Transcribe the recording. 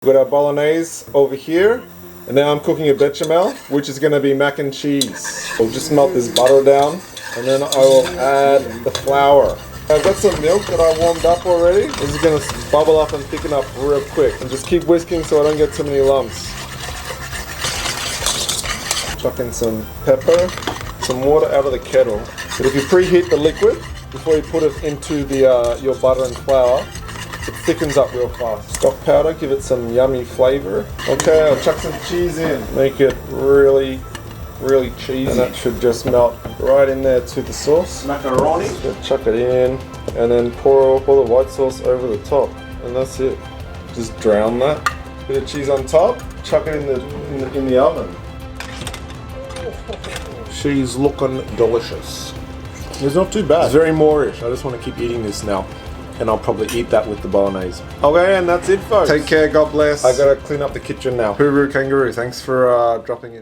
We've got our bolognese over here. And now I'm cooking a bechamel, which is going to be mac and cheese. I'll just melt this butter down, and then I will add the flour. I've got some milk that I warmed up already. This is going to bubble up and thicken up real quick. And just keep whisking so I don't get too many lumps. Chuck in some pepper, some water out of the kettle. But if you preheat the liquid before you put it into the your butter and flour, it thickens up real fast. Stock powder, give it some yummy flavor. Okay, I'll chuck some cheese in. Make it really cheesy. And that should just melt right in there to the sauce. Macaroni. Just chuck it in and then pour all the white sauce over the top. And that's it. Just drown that. Bit of cheese on top. Chuck it in the oven. She's looking delicious. It's not too bad. It's very Moorish. I just want to keep eating this now. And I'll probably eat that with the bolognese. Okay, and that's it, folks. Take care, God bless. I gotta clean up the kitchen now. Hooroo kangaroo, thanks for dropping in.